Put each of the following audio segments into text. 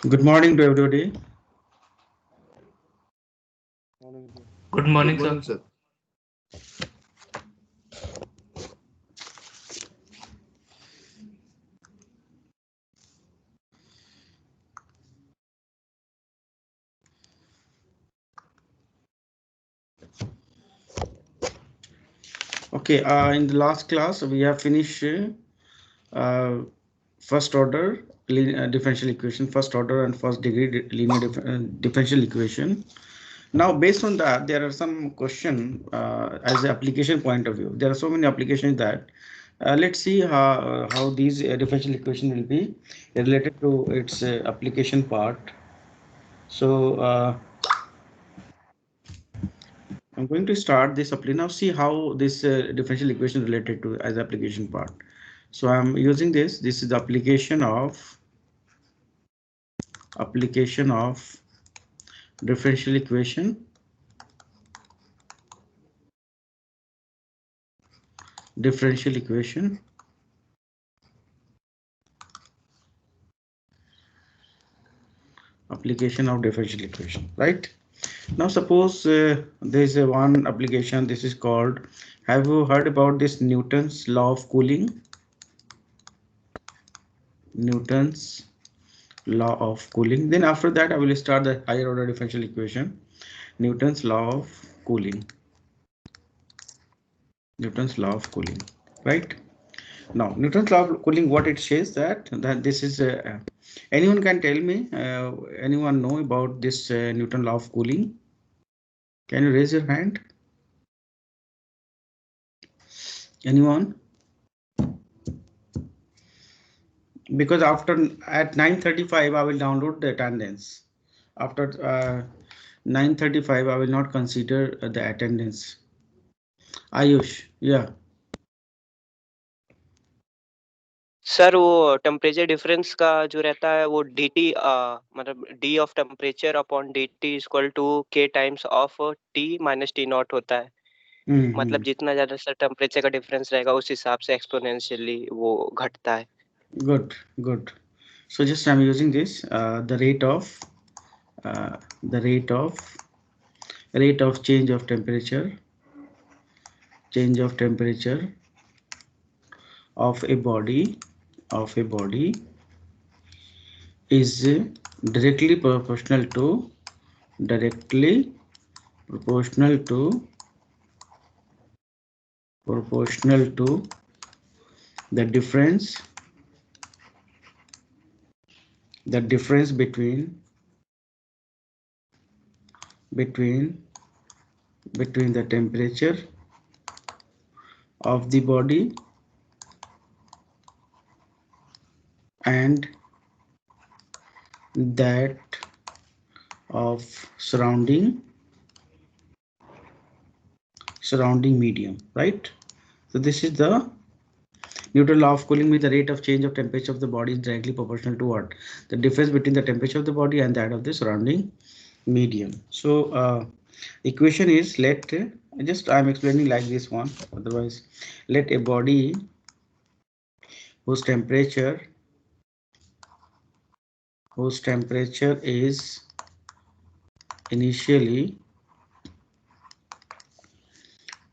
Good morning to everybody. Good Good morning, sir. morning, sir. Okay, in the last class we have finished first order differential equation, first order and first degree linear differential equation. Now, based on that, there are some question as an application point of view. There are so many applications that let's see how these differential equation will be related to its application part. So I'm going to start this apply now. See how this differential equation related to as application part. So I'm using this. This is the application of differential equation. Differential equation. Application of differential equation. Right. Now suppose there is a one application. This is called. Have you heard about this Newton's law of cooling? Newton's law of cooling. Then after that I will start the higher order differential equation. Newton's law of cooling. Newton's law of cooling, right? Now Newton's law of cooling, what it says that this is anyone can tell me, anyone know about this Newton law of cooling? Can you raise your hand? Anyone? Because after at 9:35 I will download the attendance. After 9:35 I will not consider the attendance. Ayush, yeah. Sir वो temperature difference का जो रहता है वो dt मतलब d of temperature upon dt is equal to k times of t minus t nought होता है। मतलब जितना ज्यादा सर टेम्परेचर का डिफरेंस रहेगा उस हिसाब से एक्सपोनेंशियली वो घटता है। Good, good. So just I'm using this the rate of change of temperature of a body is directly proportional to directly proportional to the difference between the temperature of the body and that of surrounding medium, right? So this is the Newton law of cooling. With the rate of change of temperature of the body is directly proportional to what? The difference between the temperature of the body and that of the surrounding medium. So equation is let just I'm explaining like this one, otherwise let a body whose temperature is initially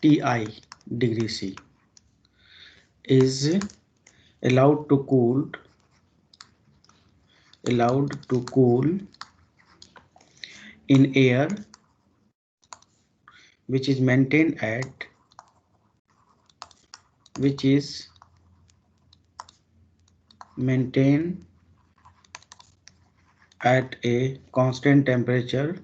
Ti degree C is allowed to cool in air which is maintained at a constant temperature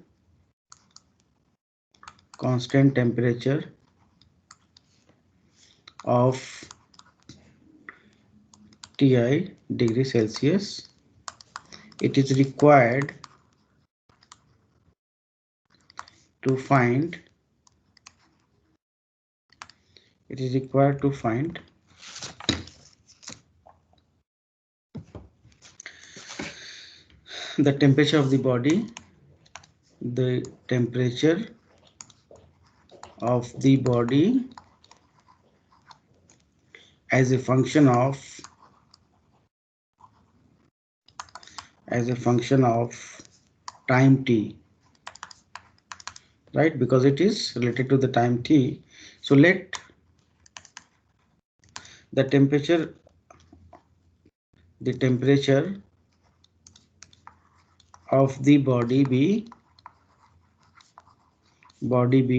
of Ti degree Celsius. It is required to find the temperature of the body, the temperature of the body as a function of time t, right? Because it is related to the time t. So let the temperature of the body be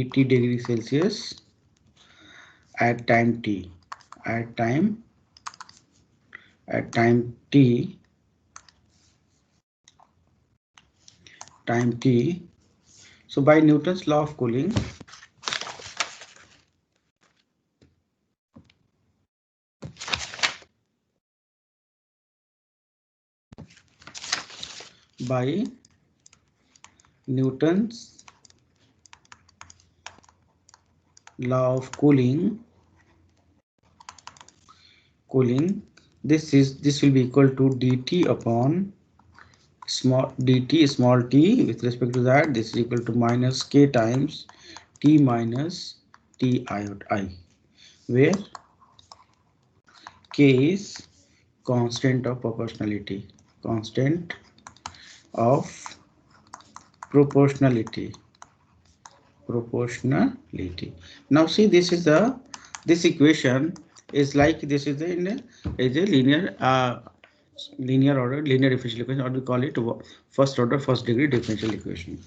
T degree Celsius at time t, at time t, So by Newton's law of cooling, by Newton's law of cooling, this will be equal to dt upon small t with respect to that. This is equal to minus k times t minus t I, where k is constant of proportionality. Now see, this equation is like this is a linear differential equation, or we call it first degree differential equation.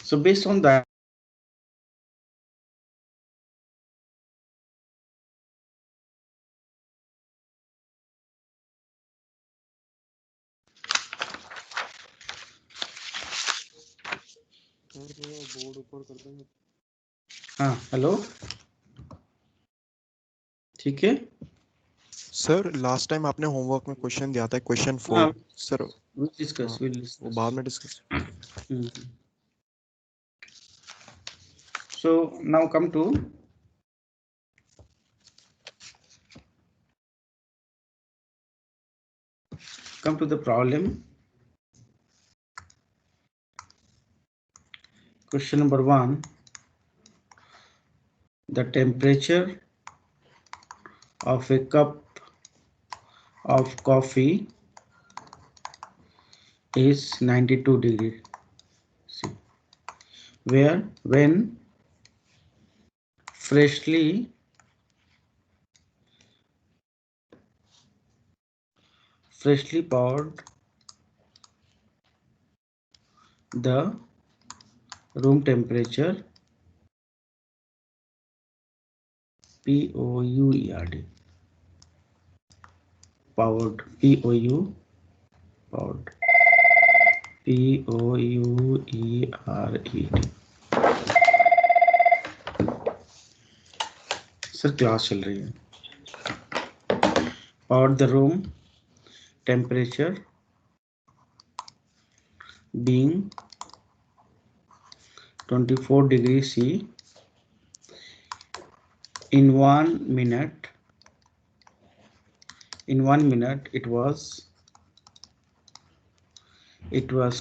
So based on that, sir थोड़ा board ऊपर कर देंगे. हाँ hello, ठीक है sir. Last time आपने homework में question दिया था, क्वेश्चन 4 सर. we'll discuss. वो बाद में discuss. So now come to the problem. Question number 1. The temperature of a cup of coffee is 92 degrees C, where when freshly poured, the room temperature POUERD, poured, POUERED. Sir class चल रही है. Poured the room temperature being 24 degrees C in 1 minute. In 1 minute it was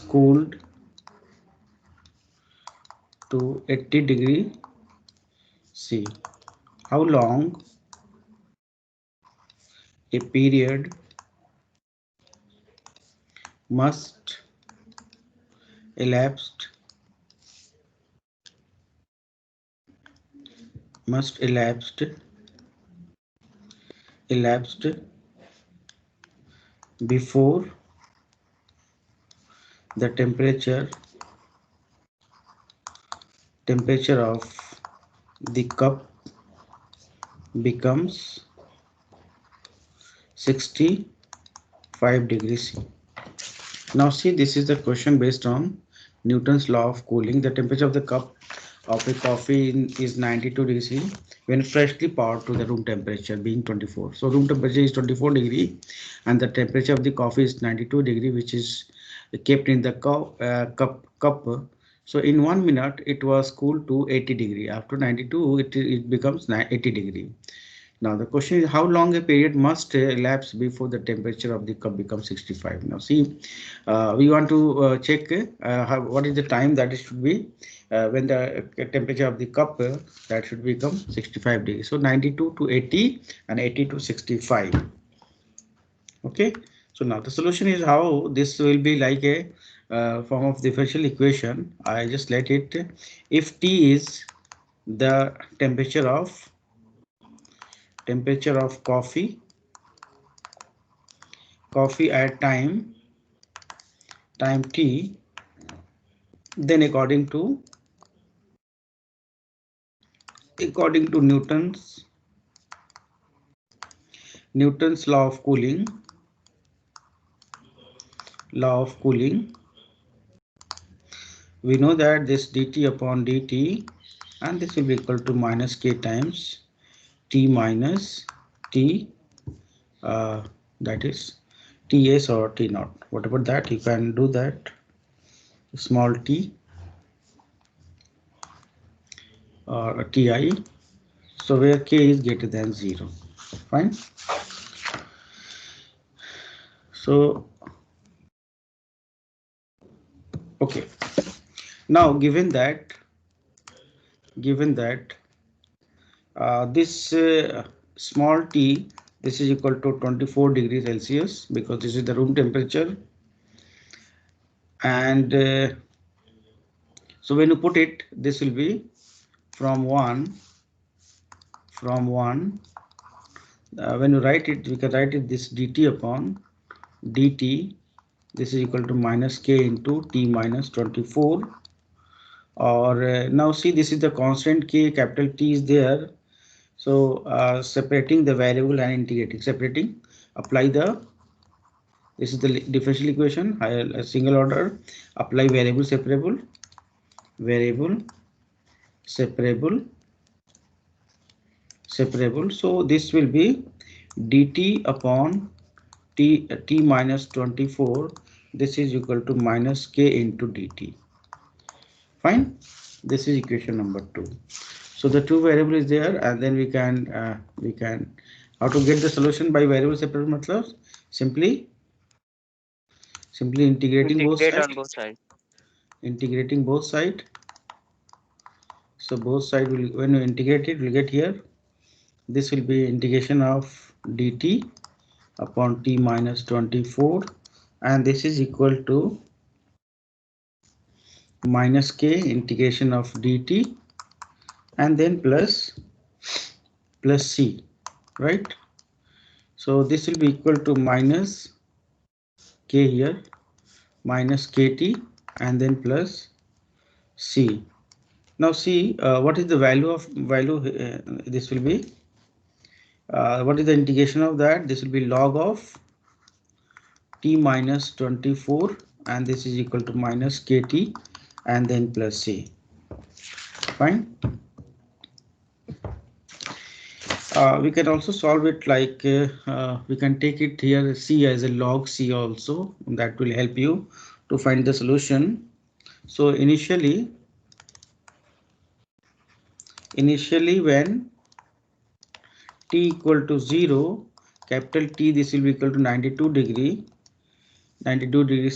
cooled to 80 degrees C. How long a period must elapsed before the temperature of the cup becomes 65 degrees C. Now see, this is the question based on Newton's law of cooling. The temperature of the cup of a coffee is 92 degrees C when freshly poured to the room temperature being 24. So room temperature is 24 degree and the temperature of the coffee is 92 degree, which is kept in the cup. So in 1 minute it was cooled to 80 degree. After 92 it becomes 80 degree. Now the question is how long a period must elapse before the temperature of the cup becomes 65. Now see, we want to check what is the time that it should be when the temperature of the cup that should become 65 degrees. So 92 to 80 and 80 to 65. Okay, so now the solution is how this will be like a form of differential equation. I just let it, if T is the temperature of coffee at time t, then according to Newton's law of cooling, we know that this dt upon dt, and this will be equal to minus k times t minus t, that is ts or t naught, whatever that you can do that, small t or ti, so where k is greater than 0. Fine. So okay, now given that this small t, this is equal to 24 degrees Celsius because this is the room temperature, and so when you put it, this will be from 1 when you write it, we can write it this dt upon dt, this is equal to minus k into t minus 24, or now see, this is the constant k, capital T is there. So separating the variable and integrating, apply the, this is the differential equation, a single order, apply variable separable, so this will be dt upon t minus 24, this is equal to minus k into dt. Fine, this is equation number 2. So the two variable is there, and then we can how to get the solution by variable separate methods, simply integrating both Integrate sides. on both sides. Integrating both sides. So both sides will, when you integrate it, will get here. This will be integration of dt upon t minus 24, and this is equal to minus k integration of dt, and then plus c, right? So this will be equal to minus k here, minus kt, and then plus c. Now see what is the value this will be, what is the integration of that? This will be log of t minus 24, and this is equal to minus kt and then plus c. Fine. We can also solve it like we can take it here c as a log c also, that will help you to find the solution. So initially when t equal to 0, capital T, this will be equal to 92 degrees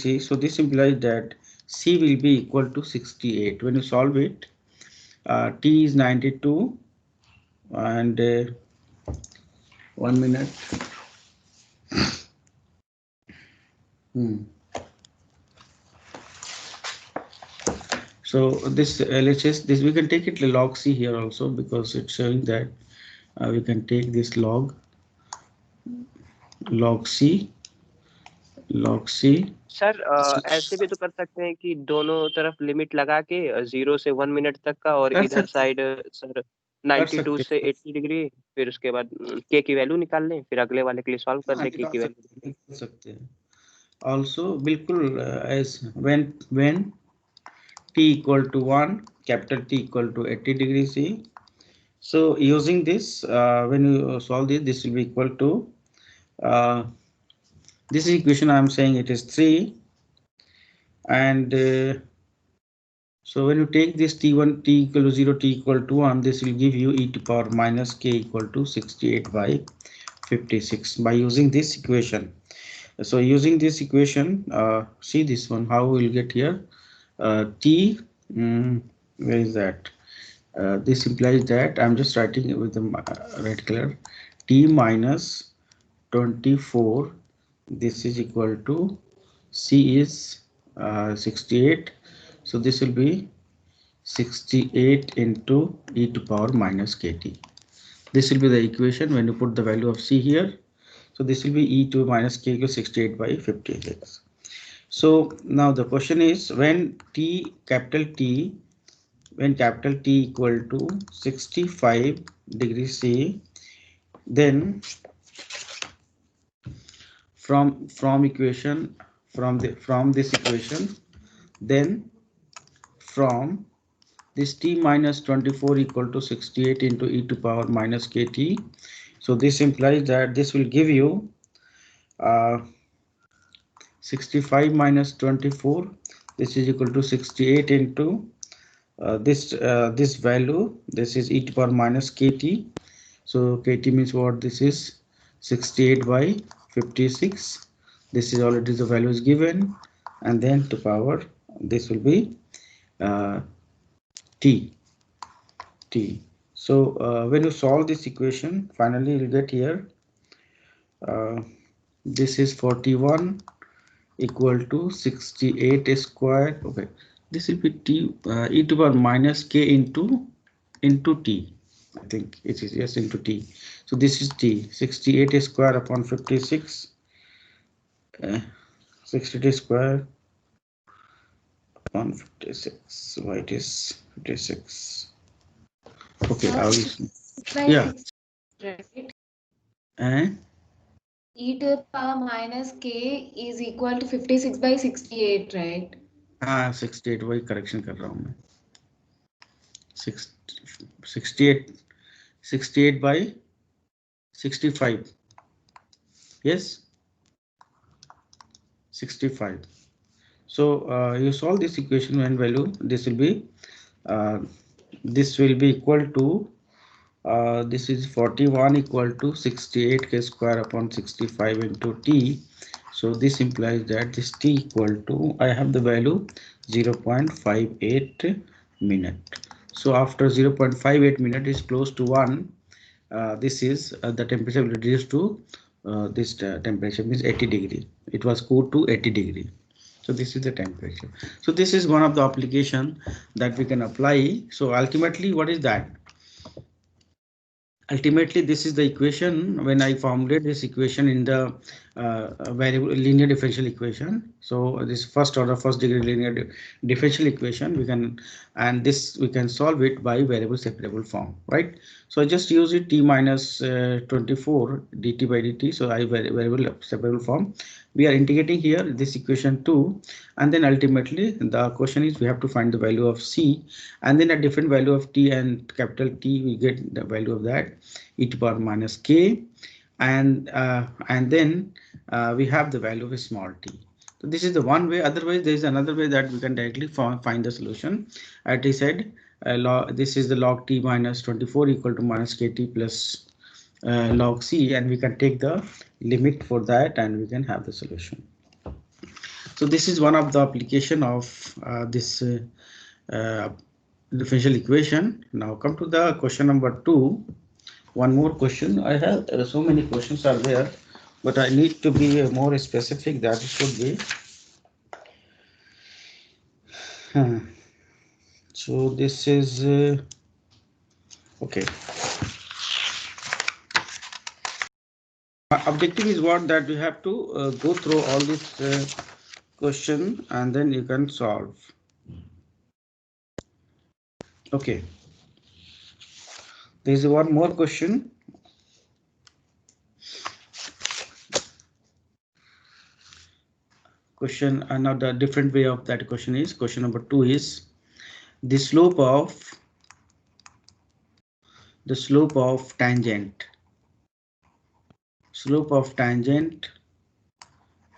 C. So this implies that C will be equal to 68. When you solve it, T is 92, and 1 minute. So this LHS, this we can take it log C here also, because it's showing that we can take this log C. Sir ऐसे भी तो कर सकते हैं कि दोनों तरफ limit लगा के 0 से 1 मिनट तक का, और कर इधर साइड सर 92 से 80 डिग्री, फिर उसके बाद के की वैल्यू निकाल लें, फिर अगले वाले के लिए सॉल्व कर दें के की वैल्यू निकाल सकते हैं also, बिल्कुल as when t equal to 1, capital T equal to 80 degrees C. So using this, when you solve this will be equal to this equation I am saying it is 3, and So when you take this T1, T equal to 0, T equal to 1, this will give you e to power minus k equal to 68 by 56 by using this equation. So using this equation, see this one, how we'll get here. T, where is that? This implies that I'm just writing it with the red color. T minus 24. This is equal to C is 68. So this will be 68 into e to power minus kt. This will be the equation when you put the value of C here. So this will be e to minus k equals 68 by 56. So now the question is when capital T equal to 65 degrees C, then from this equation, then from this T minus 24 equal to 68 into e to power minus kt. So this implies that this will give you 65 minus 24. This is equal to 68 into this value. This is e to power minus kt. So kt means what? This is 68 by 56. This is already the value is given, and then to power this will be t. So when you solve this equation, finally you'll get here. This is 41 equal to 68 square. Okay, this will be t e to power minus k into t. I think it is yes into t. So this is t. 68 square upon 56. 68 square upon 56. So it is 56. Okay, I will. Yeah. Right? And E to the power minus k is equal to 56 by 68, right? 68 वही correction कर रहा हूँ मैं. 68 by 65. Yes, 65. So you solve this equation when value this will be equal to this is 41 equal to 68 k square upon 65 into t. So this implies that this t equal to, I have the value 0.58 minute. So after 0.58 minute is close to 1. This is the temperature will reduce to this temperature means 80 degree. It was cooled to 80 degree. So this is the temperature. So this is one of the application that we can apply. So ultimately, what is that? Ultimately, this is the equation when I formulate this equation in the variable linear differential equation. So this first order, first degree linear differential equation we can, and this we can solve it by variable separable form, right? So I just use it t minus 24 dt by dt. So I variable separable form. We are integrating here this equation 2, and then ultimately the question is we have to find the value of C, and then a different value of t and capital T we get the value of that e to power minus k, and then we have the value of small t. So this is the one way. Otherwise there is another way that we can directly find the solution. As I said, this is the log t minus 24 equal to minus kt plus log c, and we can take the limit for that and we can have the solution. So this is one of the application of this differential equation. Now come to the question number 2. One more question. I have so many questions are there, but I need to be more specific that it should be. So this is okay. Objective is what that we have to go through all this question and then you can solve. Okay. There is one more question. Another different way of that question is question number 2 is the slope of tangent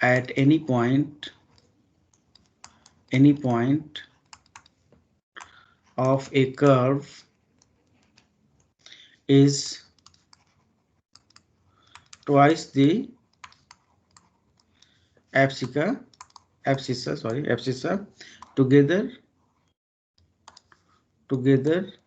at any point of a curve is twice the abscissa together with the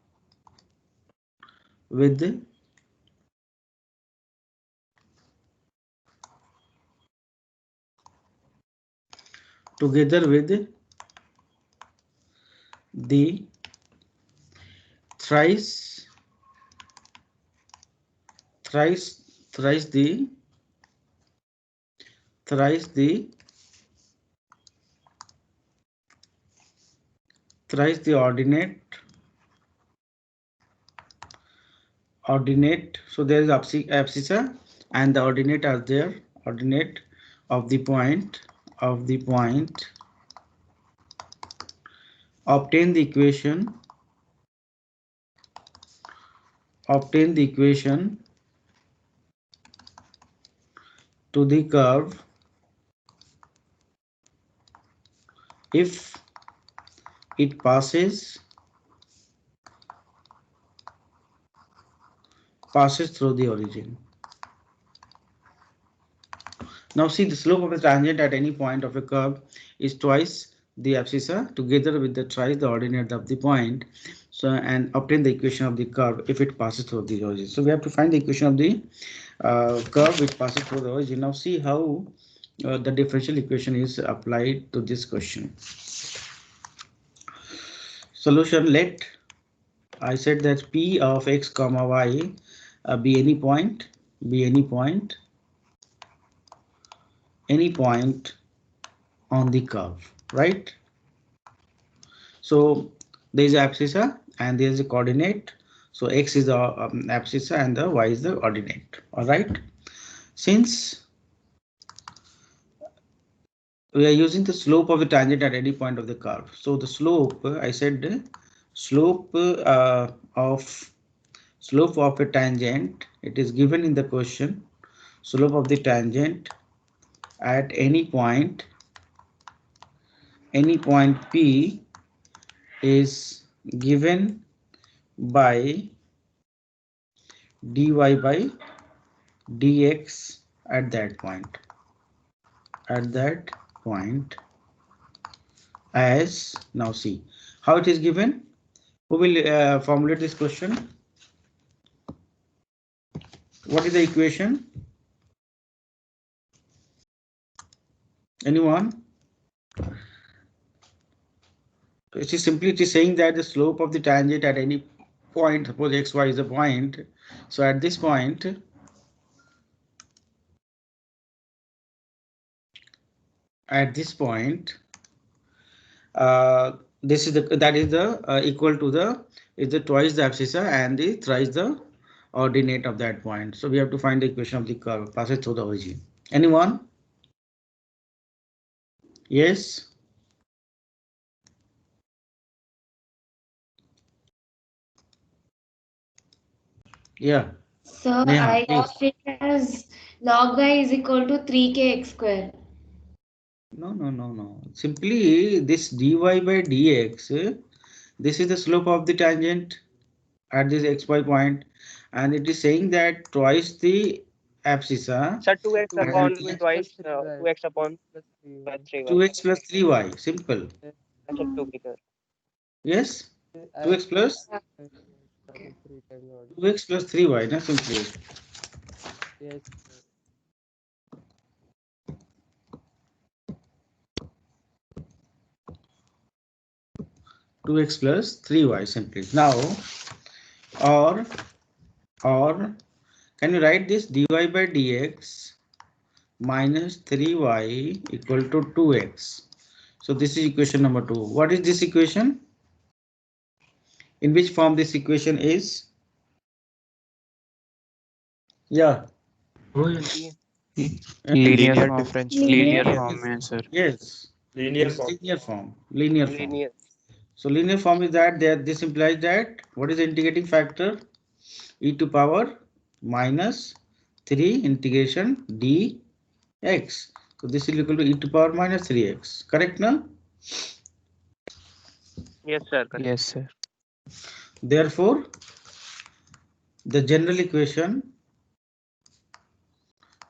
thrice the ordinate. So there is abscissa and the ordinate are there. Ordinate of the point obtain the equation to the curve if it passes through the origin. Now see, the slope of a tangent at any point of a curve is twice the abscissa together with the thrice the ordinate of the point. So, and obtain the equation of the curve if it passes through the origin. So we have to find the equation of the curve which passes through the origin. Now see how the differential equation is applied to this question. Solution: let I said that P of x comma y be any point on the curve, right? So there is abscissa and there is a coordinate. So x is the abscissa and the y is the ordinate. All right. Since we are using the slope of the tangent at any point of the curve, so the slope, I said slope of a tangent, it is given in the question. Slope of the tangent at any point P is given by dy by dx at that point as, now see how it is given. Who will formulate this question? What is the equation? Anyone? It is saying that the slope of the tangent at any point, suppose xy is a point, so at this point this is equal to the twice the abscissa and the thrice the ordinate of that point. So we have to find the equation of the curve passes through the origin. Anyone? Yes. Yeah. So Neha, I please. got it as log y is equal to 3k x square. No. Simply this dy by dx, this is the slope of the tangent at this xy point, and it is saying that twice the abscissa. Sir, 2x upon 2x twice, plus 3y. 2x upon 2x 3y. 2x plus 3y. Simple. Sir, together. Yes. 2x plus 3 times odd. 2x plus 3y. Na simply. Yes. 2x plus 3y simply. Now, or can you write this dy by dx minus 3y equal to 2x? So this is equation number 2. What is this equation? In which form this equation is? Yeah. Linear differential. Linear Linear. form. sir. Yes. Linear Form. Linear form. Linear. So linear form is that this implies that what is the integrating factor? E to power minus 3 integration dx. So this is equal to e to power minus 3x. Correct now? Yes, sir. Correct. Yes, sir. Therefore, the general equation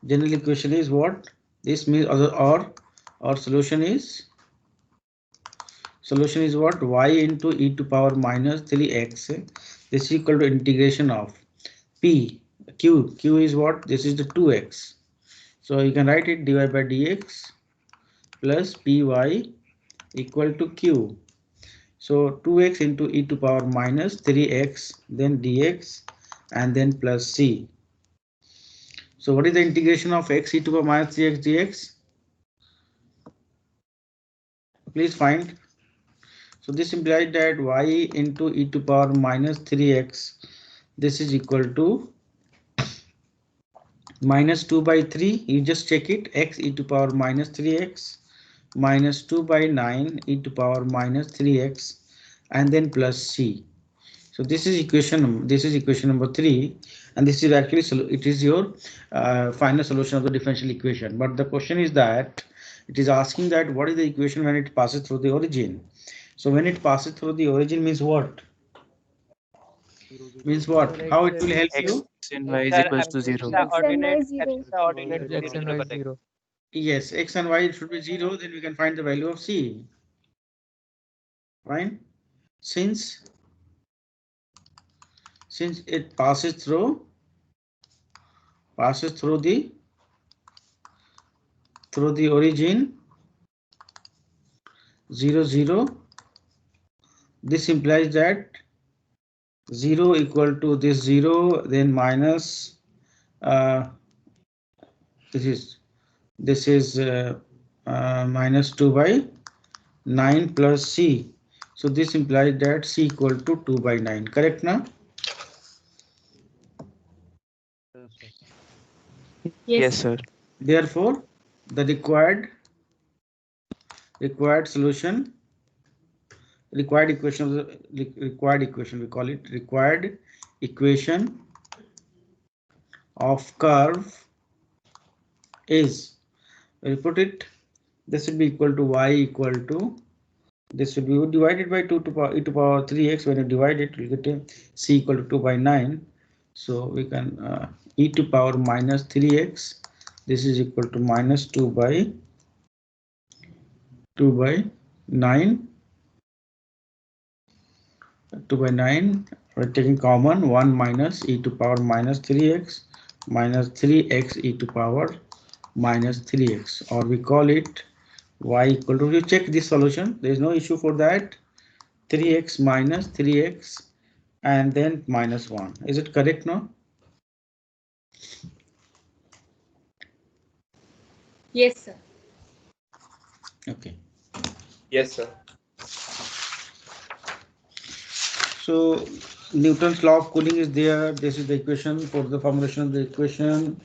is what? This means or solution is what? Y into e to power minus 3x. This is equal to integration of p q is what? This is the 2x. So you can write it dy by dx plus py equal to q. So 2x into e to power minus 3x, then dx, and then plus c. So what is the integration of x e to the power minus 3x dx? Please find. So this implies that y into e to power minus 3x, this is equal to minus 2 by 3. You just check it. X e to power minus 3x minus 2 by 9 e to power minus 3x, and then plus c. So this is equation number 3, and this is actually it is your final solution of the differential equation. But the question is that it is asking that what is the equation when it passes through the origin. So when it passes through the origin means what? Means what? Sir, How X it will and help X you? and y is sir equals to have 0. extraordinate X 0 and 0 Y करेंगे 0. Yes, x and y should be 0. Then we can find the value of c. Right? Since it passes through the origin 0 0, this implies that 0 equal to this 0, then minus this is minus 2 by 9 plus c. So this implies that c equal to 2 by 9. Correct now? Yes, sir. Therefore, the required solution, required equation, we call it required equation of curve is, we put it, this will be equal to y equal to, this will be divided by 2 to power e to power 3x. When you divide it, you get a c equal to 2 by 9. So we can e to power minus 3x, this is equal to minus 2 by 9. 2 by 9, we're taking common 1 minus e to power minus 3x minus 3x e to power minus 3x, or we call it y equal to, you check this solution, there is no issue for that, 3x minus 3x and then minus 1. Is it correct now? Yes, sir. Okay. Yes, sir. So Newton's law of cooling is there. This is the equation for the formulation of the equation,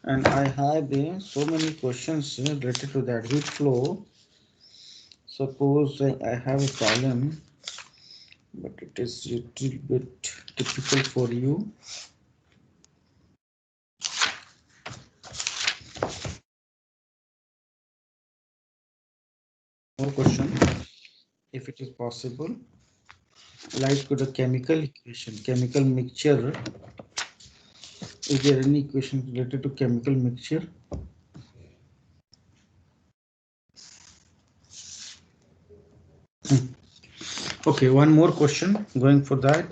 and I have so many questions related to that heat flow. Suppose I have a problem, but it is a little bit difficult for you. More question, if it is possible, like to the chemical equation, chemical mixture. Is there any equation related to chemical mixture? Okay, one more question going for that.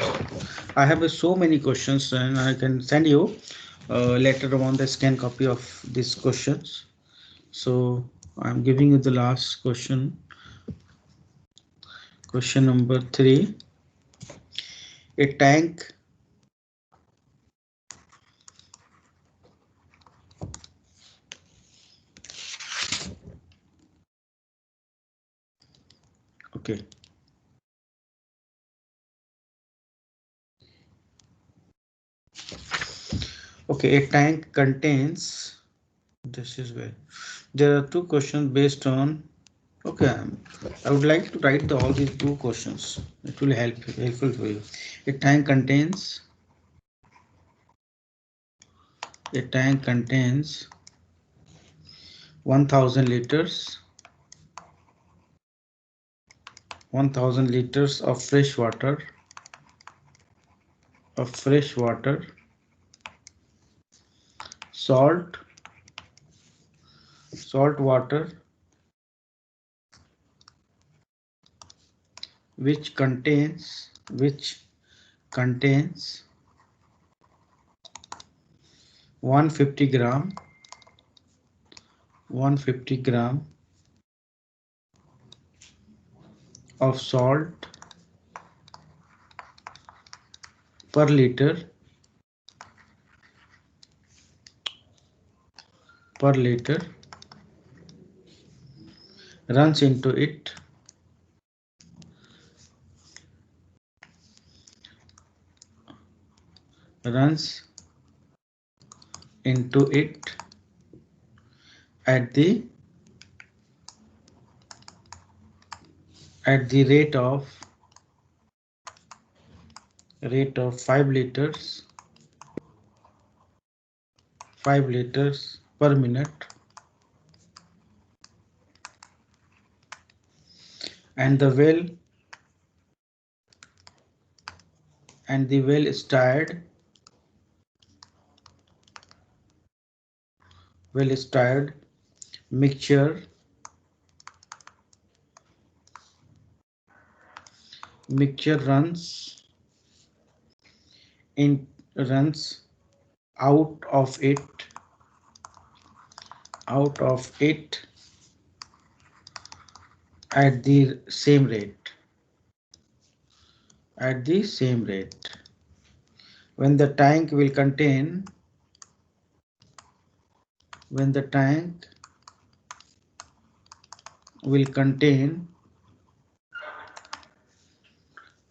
I have so many questions, and I can send you later on the scan copy of these questions. So I'm giving you the last question. Question number 3. A tank okay. Okay, a tank contains, this is where there are 2 questions based on, okay, I would like to write all these 2 questions. It will helpful for you. A tank contains 1000 liters of fresh water of fresh water, salt water which contains 150 gram of salt per liter runs into it at the rate of 5 liters per minute, and the well stirred mixture runs out of it at the same rate. When the tank will contain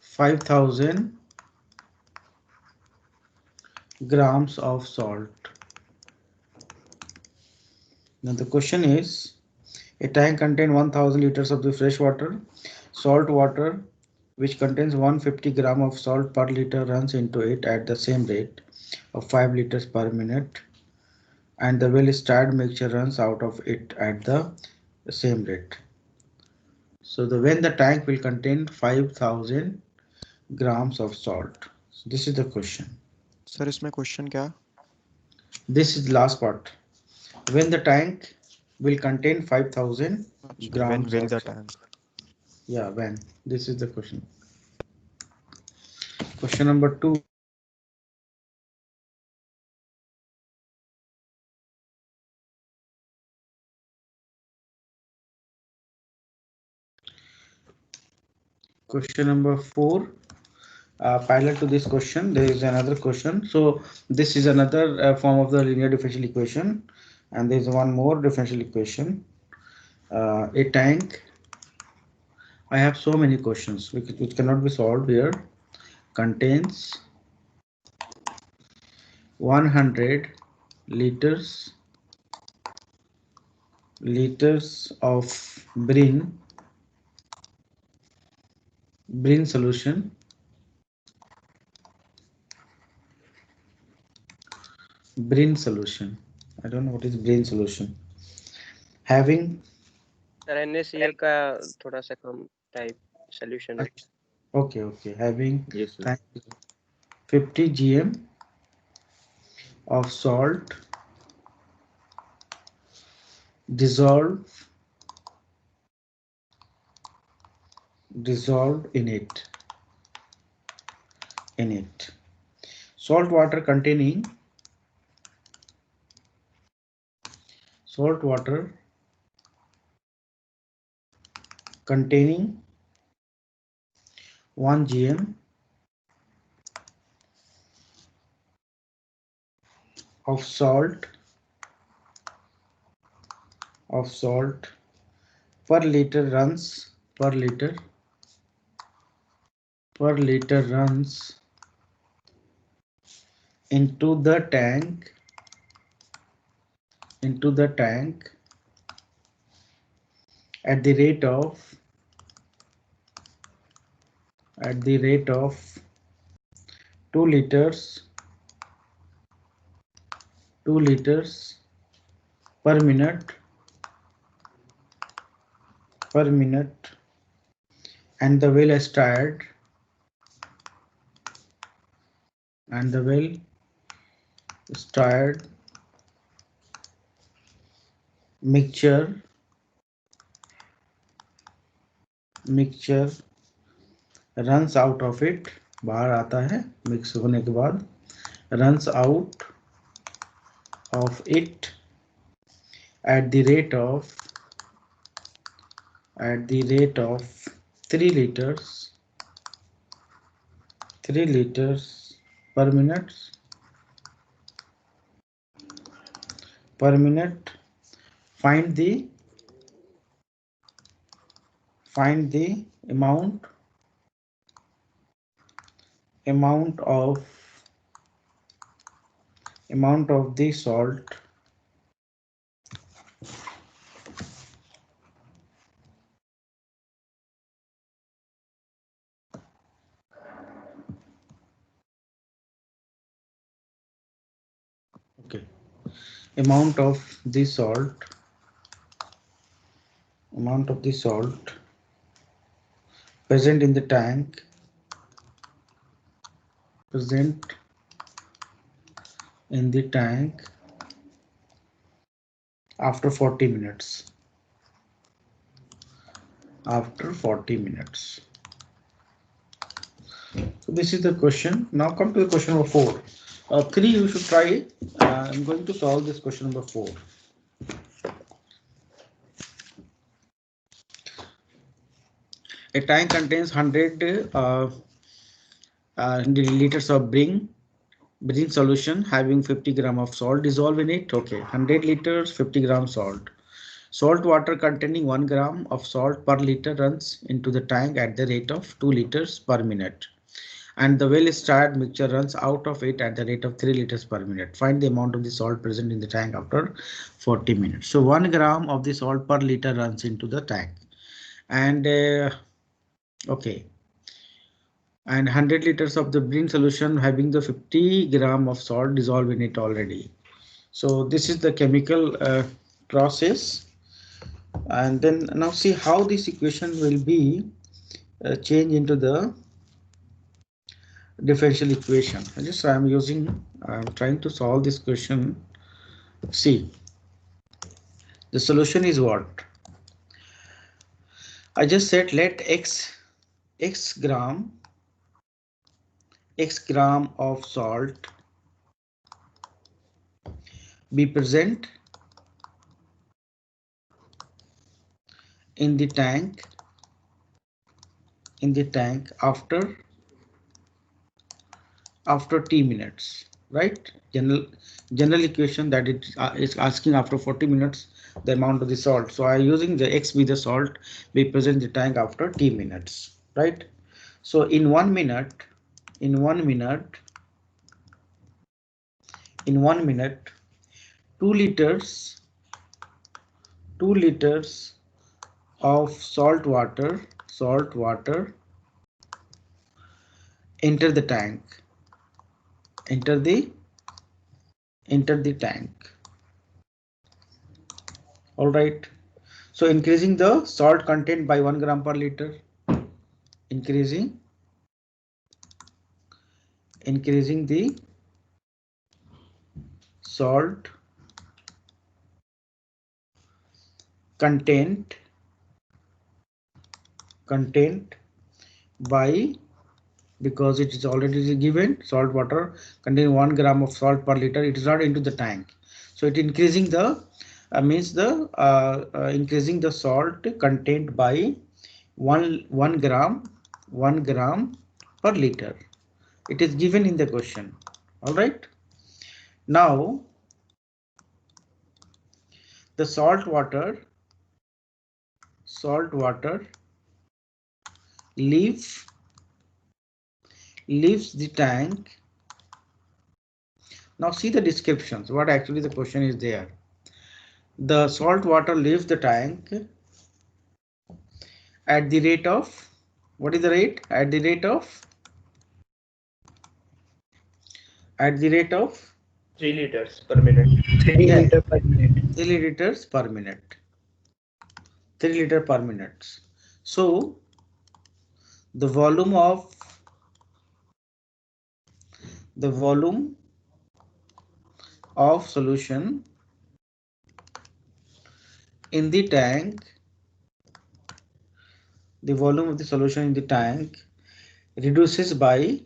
5,000 grams of salt. Now the question is, a tank contains 1000 liters of the fresh water. Salt water which contains 150 gram of salt per liter runs into it at the same rate of 5 liters per minute, and the well stirred mixture runs out of it at the same rate. So when the tank will contain 5,000 grams of salt. So this is the question. Sir इसमें question क्या है? This is the last part. When the tank will contain 5,000 When grams will of the salt. tank? Yeah, when? This is the question. Question number 2. Question number 4. Parallel to this question, there is another question. So this is another form of the linear differential equation, and there is one more differential equation. A tank. I have so many questions which cannot be solved here. Contains 100 liters of brine solution, I don't know what is brine solution, having sir NaCl का थोड़ा सा कम type solution है. okay, having Yes, sir. 50 gm of salt dissolved in it. Salt water containing 1 gm of salt per liter runs into the tank at the rate of 2 liters per minute, and the well stirred and the well stirred mixture runs out of it, बाहर आता है mix होने के बाद, runs out of it at the rate of 3 liters per minute. Find the amount of the salt amount of the salt present in the tank after 40 minutes. So this is the question. Now come to the question number 4. 3 you should try it. I'm going to solve this question number 4. A tank contains 100 liters of brine solution having 50 gram of salt dissolved in it. Okay, 100 liters, 50 gram salt. Salt water containing 1 gram of salt per liter runs into the tank at the rate of 2 liters per minute. And the well stirred mixture runs out of it at the rate of 3 liters per minute. Find the amount of the salt present in the tank after 40 minutes. So 1 gram of the salt per liter runs into the tank. And okay. And 100 liters of the brine solution having the 50 gram of salt dissolved in it already. So this is the chemical process. And then now see how this equation will be changed into the differential equation. I'm trying to solve this question. See, the solution is what? I just said let x gram of salt be present in the tank after t minutes, right? General equation that it is asking after 40 minutes the amount of the salt. So I using the x be the salt be present in the tank after t minutes, right? So in 1 minute 2 liters of salt water enter the tank. Enter the tank. All right. So increasing the salt content by 1 gram per liter. Increasing the salt content by, because it is already given, salt water containing 1 gram of salt per liter, it is not into the tank. So it increasing the increasing the salt content by 1 gram per liter. It is given in the question. All right. Now the salt water leaves the tank. Now see the descriptions. What actually the question is there. The salt water leaves the tank at the rate of, what is the rate? At the rate of 3 liters per minute. 3 liter per minute. 3 liters per minute. 3 liter per minute. So the volume of the volume of solution in the tank, the volume of the solution in the tank reduces by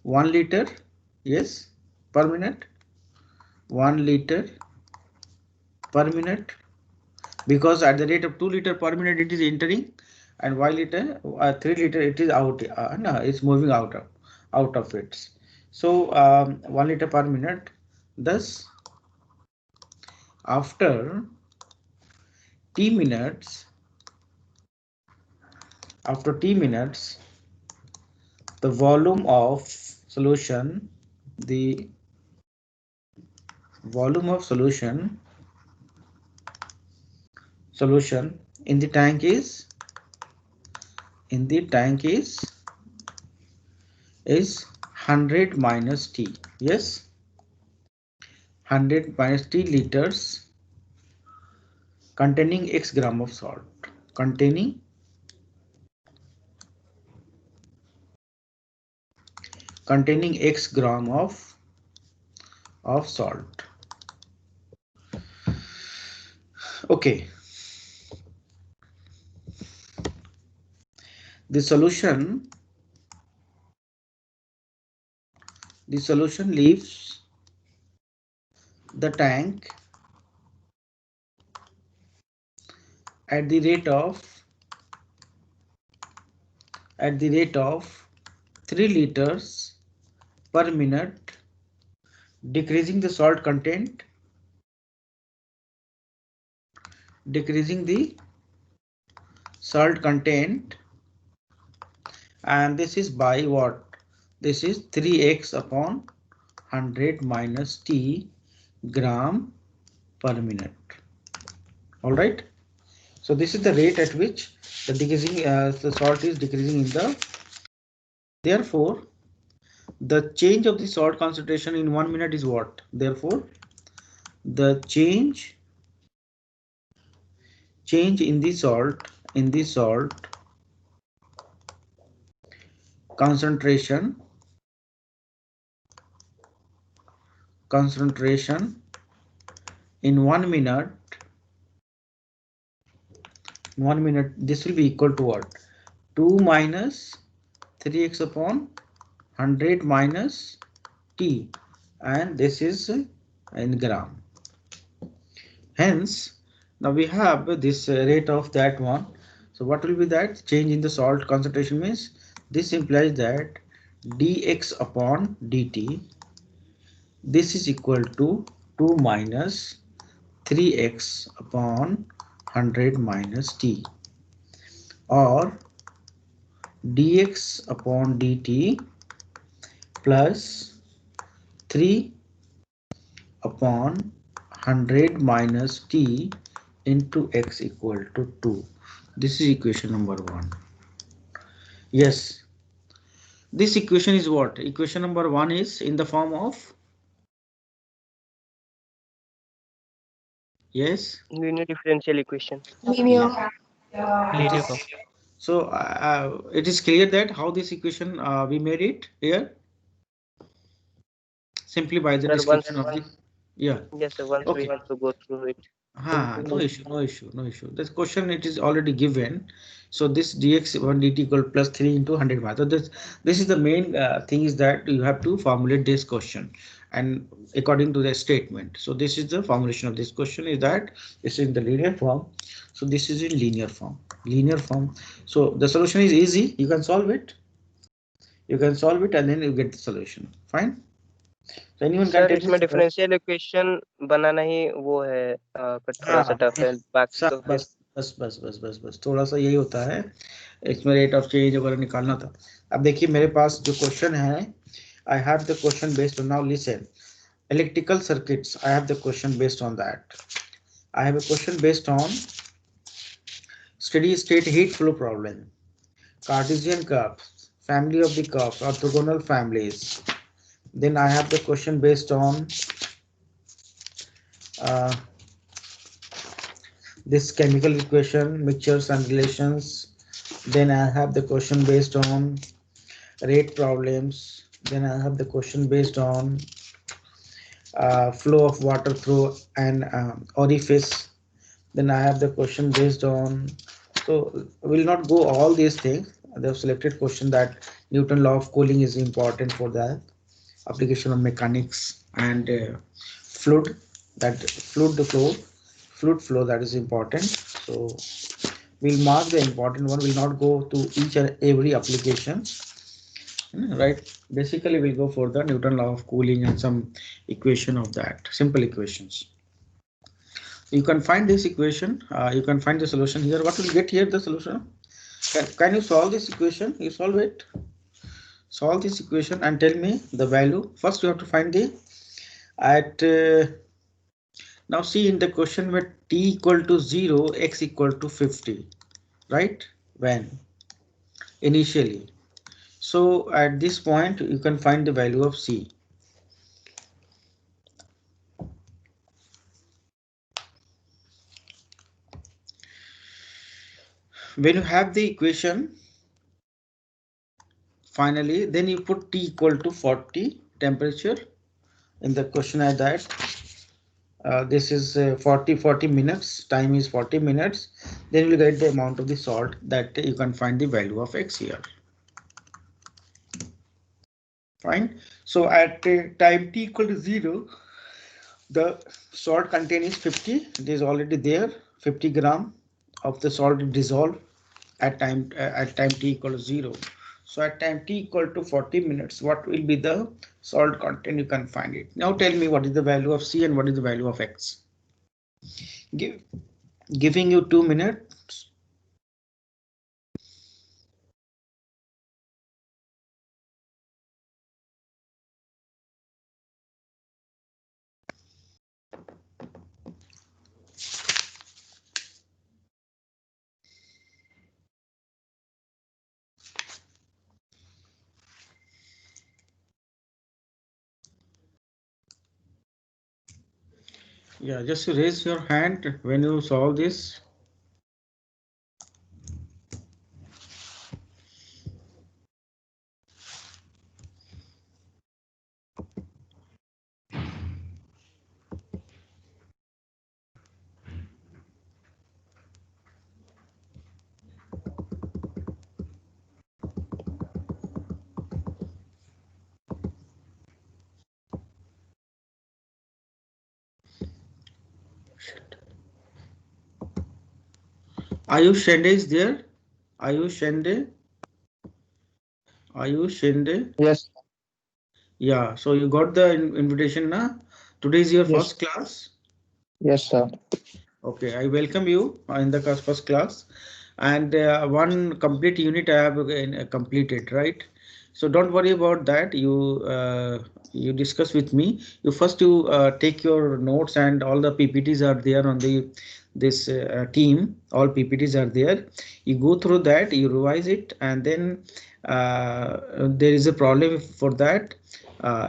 1 liter, yes, per minute, 1 liter per minute, because at the rate of 2 liter per minute it is entering, and 1 liter 3 liter it is out, no, it's moving out of it. So 1 liter per minute. Thus after t minutes, the volume of solution, the volume of solution in the tank is 100 minus t, yes, 100 minus t liters containing x gram of salt, containing x gram of salt. Okay, the solution leaves the tank at the rate of 3 liters per minute, decreasing the salt content, and this is by what? This is 3x upon 100 minus t gram per minute. All right. So this is the rate at which the decreasing the salt is decreasing in the. Therefore, the change of the salt concentration in 1 minute is what? Therefore, the change in the salt concentration in 1 minute, this will be equal to what? 2 minus 3x upon 100 minus t, and this is in gram. Hence, now we have this rate of that one. So what will be that? Change in the salt concentration means this implies that dx upon dt, this is equal to 2 minus 3x upon 100 minus t, or dx upon dt plus 3 upon 100 minus t into x equal to 2. This is equation number 1. Yes, this equation is what? Equation number 1 is in the form of, yes, Linear differential equation. Linear. Linear form. So it is clear that how this equation we made it here, simply by the Sir, description of the, yeah. yes, sir, once we Okay. have to go through it. No issue. This question it is already given. So this dx 1 dt equal plus 3 into 100 math. So this is the main thing, is that you have to formulate this question and according to the statement. So this is the formulation of this question, is that it's in the linear form. So this is in linear form. So the solution is easy. You can solve it. And then you get the solution. Fine. So anyone can sir take इसमें this. Differential equation बनाना ही वो है थोड़ा सा tough है, बाकी तो फिर बस थोड़ा सा यही होता है, इसमें रेट ऑफ चेंज वगैरह निकालना था. अब देखिए मेरे पास जो क्वेश्चन है, I have the question based on, now listen, electrical circuits, I have the question based on that. I have a question based on steady state heat flow problem, Cartesian curves, family of the curves, orthogonal families. Then I have the question based on this chemical equation, mixtures and relations, Then I have the question based on rate problems. Then I have the question based on flow of water through an orifice. Then I have the question based on, so we will not go all these things. They have selected question that Newton law of cooling is important for that application of mechanics, and fluid, that fluid flow, that is important. So we'll mark the important one. We'll not go to each and every application, right? Basically we'll go for the Newton law of cooling and some equation of that, simple equations. You can find this equation, you can find the solution here. What will get here the solution? Can you solve this equation? You solve it, solve this equation and tell me the value. First you have to find the at now see in the question where t equal to 0, x equal to 50, right? When initially, so at this point you can find the value of c. When you have the equation finally, then you put t equal to 40 temperature in the question at that. This is 40 minutes, time is 40 minutes. Then you will get the amount of the salt that you can find the value of x here. Fine. So at time t equal to 0, the salt content is 50. It is already there. 50 gram of the salt dissolved at time t equal to 0. So at time t equal to 40 minutes, what will be the salt content? You can find it. Now tell me what is the value of c and what is the value of x. Giving you 2 minutes. Yeah, just raise your hand when you solve this. Ayush Shende is there? Ayush Shende? Ayush Shende? Yes. Yeah, so you got the invitation now. Today is your Yes. first class. Yes, sir. Okay, I welcome you in the first class, and one complete unit I have completed, right? So don't worry about that. You discuss with me. You take your notes, and all the PPTs are there on the this team. All PPTs are there. You go through that, you revise it, and then there is a problem for that.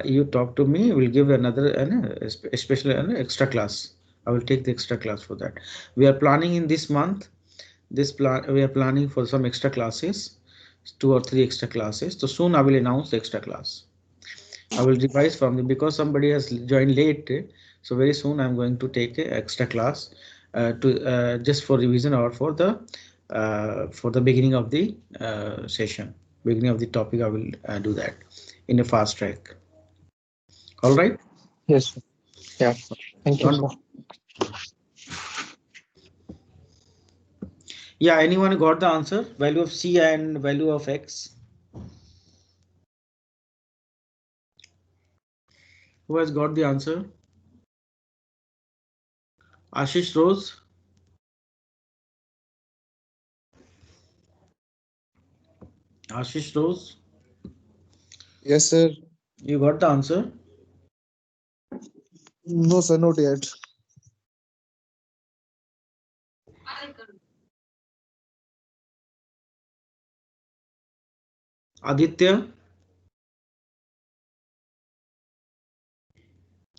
You talk to me. We'll give another especially an extra class. I will take the extra class for that. We are planning in this month. We are planning for some extra classes, 2 or 3 extra classes. So soon I will announce the extra class. I will revise from them because somebody has joined late. So very soon I'm going to take a extra class to just for revision or for the beginning of the session, beginning of the topic. I will do that in a fast track. All right. Yes, sir. Yeah. Thank you, Don't- sir. Yeah, anyone got the answer? Value of c and value of x. Who has got the answer? Ashish Rose. Ashish Rose. Yes, sir. You got the answer? No, sir, not yet. Aditya.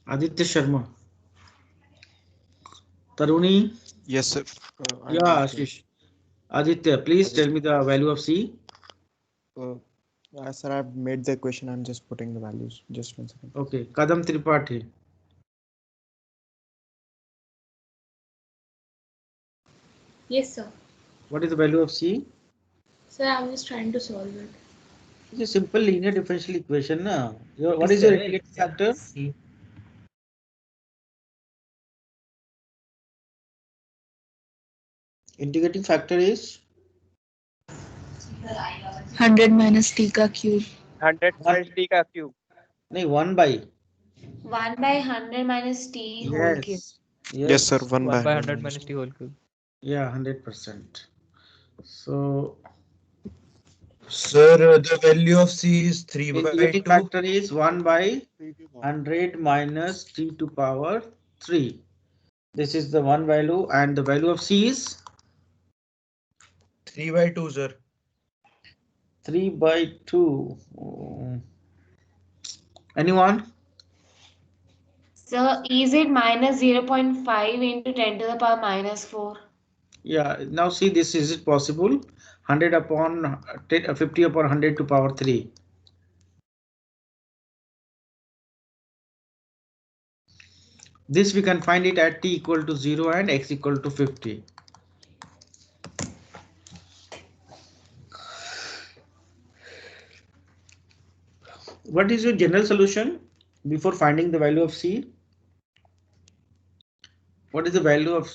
Aditya Sharma. Taruni. Yes, sir. I'm Yeah, working. Ashish. Aditya, please tell me the value of C. Sir, I've made the equation. I'm just putting the values. Just 1 second. Okay, Kadam Tripathi. Yes, sir. What is the value of C? Sir, I was trying to solve it. It's a simple linear differential equation. Na? What is your integrating factor? C. Integrating factor is 100 minus t का cube. 100 minus t का cube. no, 1 by. 1 by 100 minus t whole cube. Yes, sir. 1 1 by 100 100 minus t whole cube. Yeah, 100%. So Sir, the value of C is 3 by integrating 2. factor is 1 by 100 minus t to power 3. This is the one value, and the value of C is 3 by 2, sir. 3 by 2. Anyone? So is it minus 0.5 into 10 to the power minus 4? Yeah, now see this, is it possible? 100 upon 50 upon 100 to power 3. This we can find it at t equal to 0 and x equal to 50. What is your general solution before finding the value of C? What is the value of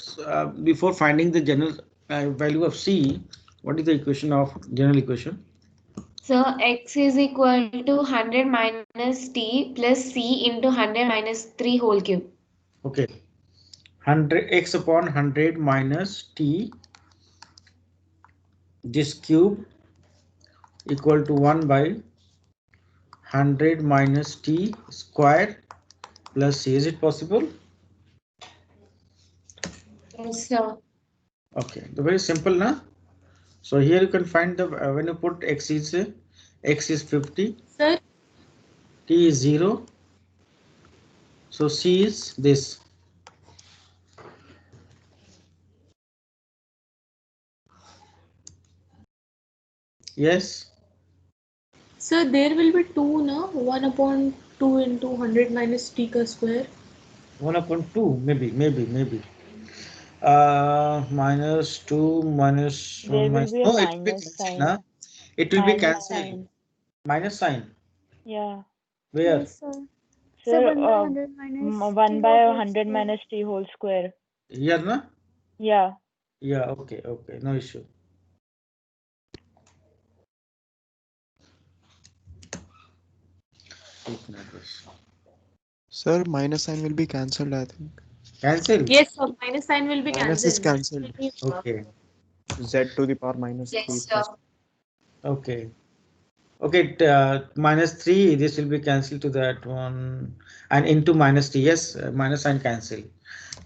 before finding the general value of C? What is the equation of general equation? So x is equal to 100 minus t plus c into 100 minus 3 whole cube. Okay, 100 x upon 100 minus t, this cube equal to 1 by 100 minus t square plus c. Is it possible? Yes, sir. Okay, the very simple, na? So here you can find the when you put x is 50, Sir, t is 0, so c is this. Yes. sir, there will be 2, na? 1 upon 2 into 100 minus t का square. 1 upon 2, maybe. Minus 2 minus There 1 will minus. be a No, it will be minus cancelled, sign. na? It will be Minus cancelled. sign. Minus sign. Yeah. Where? Yes, sir. Sir, 1 by 100 minus 1 t by whole 100 square. minus t whole square. Here, na? Yeah. Yeah, okay, no issue. Sir, minus sign will be cancelled, I think. Cancel? Yes, sir. Minus sign will be Minus is cancelled. cancelled. Okay. Z to the power minus 3 Yes, plus. sir. Okay. Okay, minus 3, this will be cancelled to that one, and into minus t. Yes, minus sign cancel,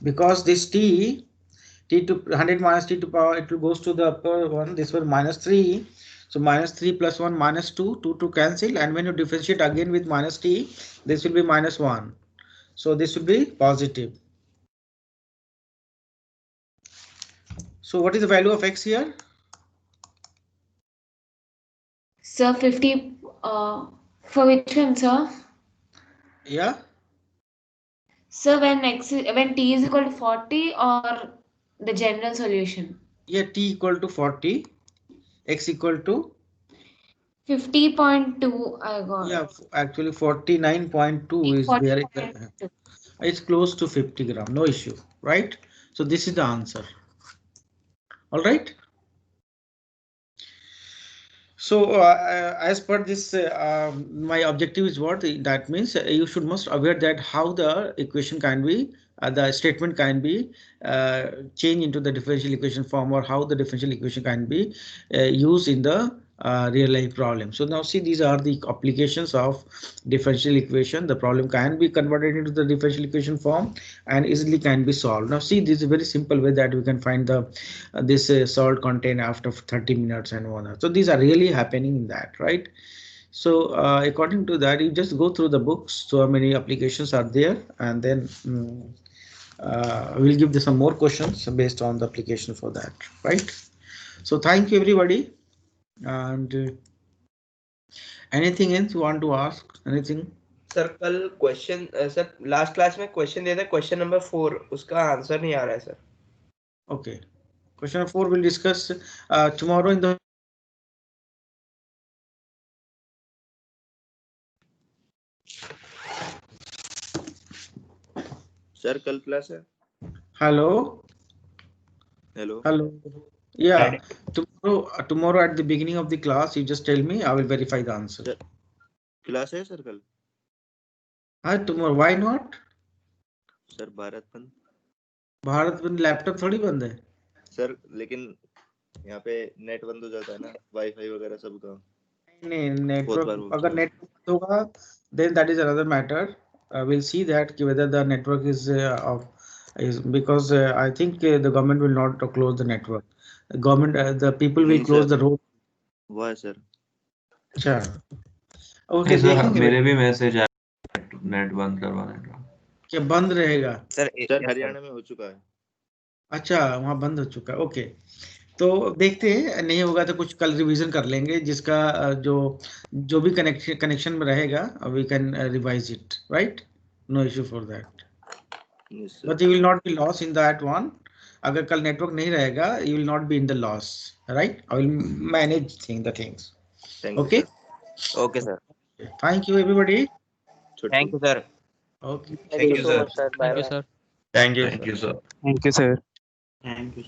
because this t to 100 minus t to power, it will goes to the upper one, this one minus 3. So minus 3 plus 1 minus 2 to cancel, and when you differentiate again with minus t, this will be minus 1. So this will be positive. So what is the value of x here? Sir, 50, for which one, sir? Yeah, Sir, when t is equal to 40 or the general solution? yeah, t equal to 40, x equal to 50.2 I got. yeah, actually 49.2 is there. 40.2. It's close to 50 gram, no issue, right? So this is the answer. All right. So as per this, my objective is what that means. You should must aware that how the equation can be, the statement can be changed into the differential equation form, or how the differential equation can be used in the real life problem. So now see, these are the applications of differential equation. The problem can be converted into the differential equation form and easily can be solved. Now see, this is a very simple way that we can find the this salt content after 30 minutes and one. So these are really happening in that, right? So according to that, you just go through the books. So many applications are there, and then we'll give some more questions based on the application for that, right? So thank you everybody. And anything else you want to ask? Anything? Sir कल question sir last class में question दिया था question number 4 उसका answer नहीं आ रहा है sir. Okay. Question 4 we'll discuss tomorrow in the. Sir कल class है. Hello. Hello. Hello. Yeah. Tomorrow at the beginning of the class, you just tell me. I will verify the answer. Sir class है sir कल. Tomorrow. Why not? Sir Bharat बंद. भारत बंद, laptop थोड़ी बंद है. Sir लेकिन यहाँ पे नेट बंद हो जाता है ना, वाईफाई वगैरह सब का. नहीं, बहुत बार नेटवर्क वो अगर किया. नेटवर्क होगा then that is another matter. We'll see that whether the network is because I think the government will not close the network. The government, the people will नहीं close सर, the road. वो है sir. अच्छा, okay, नहीं sir, देखेंगे मेरे भी message आया net बंद करवाने का. क्या बंद रहेगा. सर हरियाणा में हो चुका है. अच्छा, वहाँ बंद हो चुका है. ओके, तो देखते हैं, नहीं होगा तो कुछ कल रिवीजन कर लेंगे, जिसका जो भी कनेक्शन में रहेगा we can revise it, right. No issue for that, but you will not be loss in that one. अगर कल नेटवर्क नहीं रहेगा you will not be in the loss, right. I will manage the things. Okay, okay sir. Thank you everybody. Thank you sir. Okay, Thank you so much, sir. Bye bye. Thank you sir. Thank you sir. Thank you.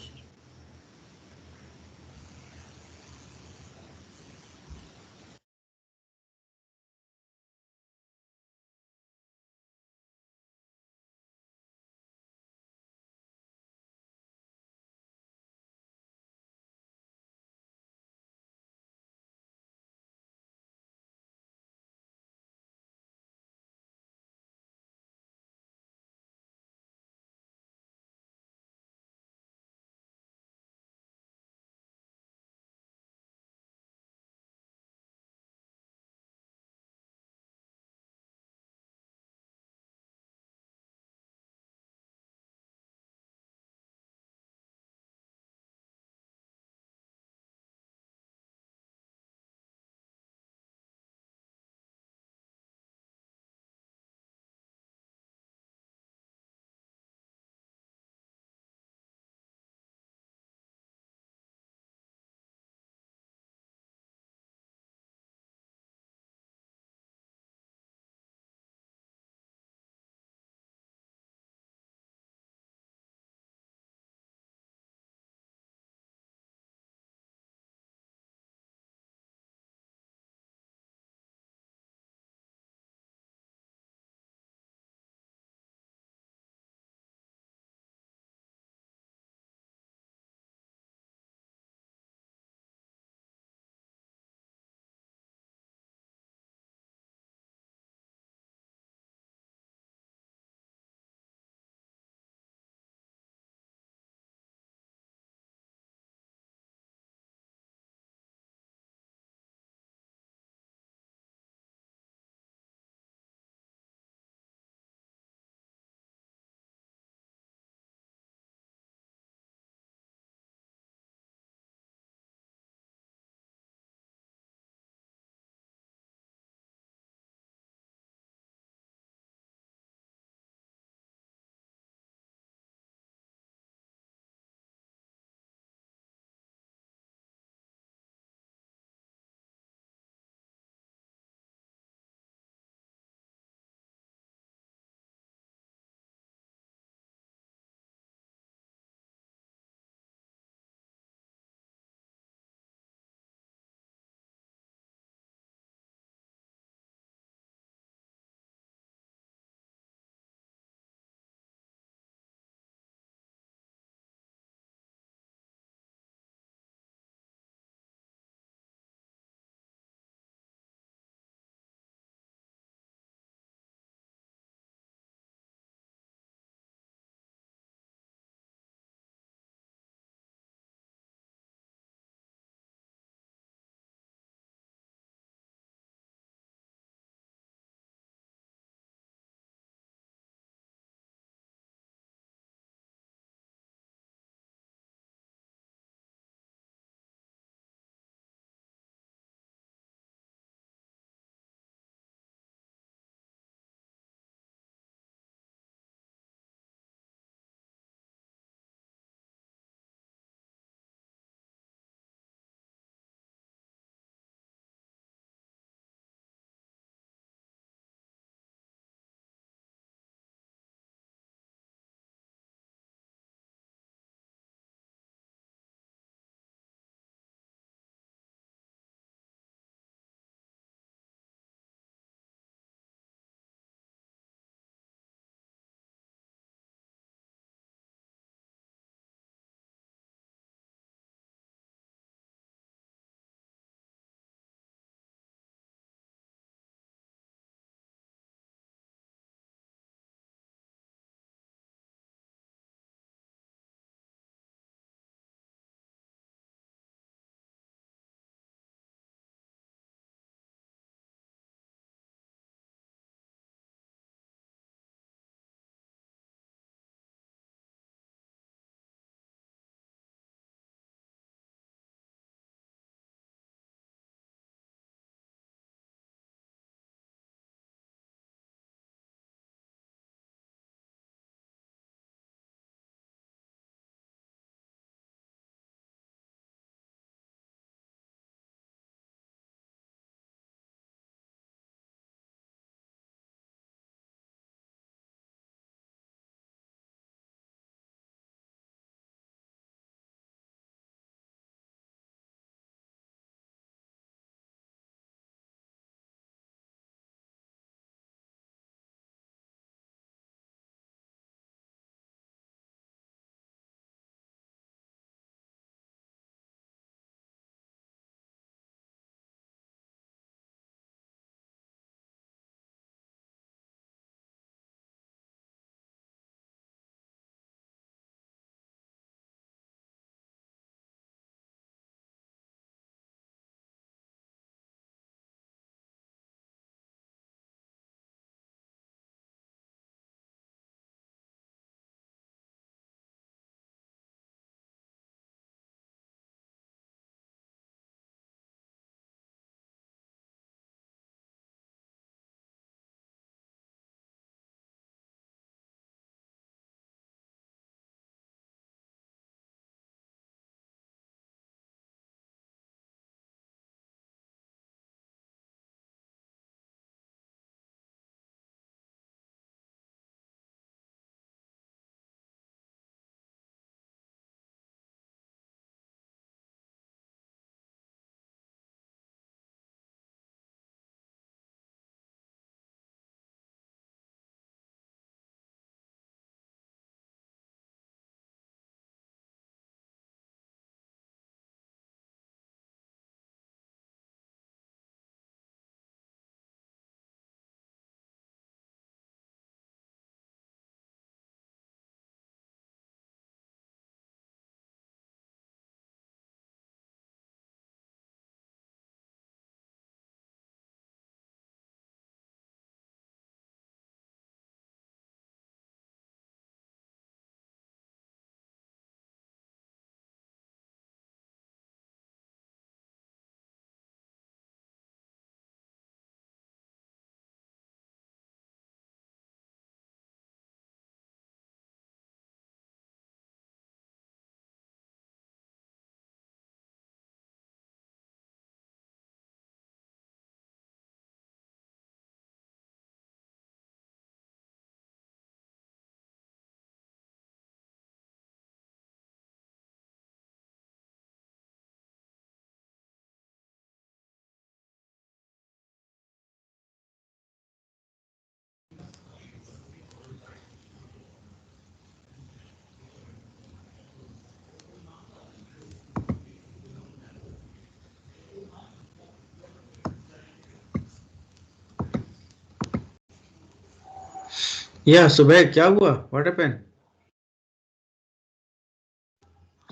या सुबह क्या हुआ? What happened?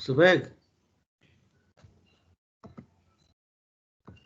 सुबह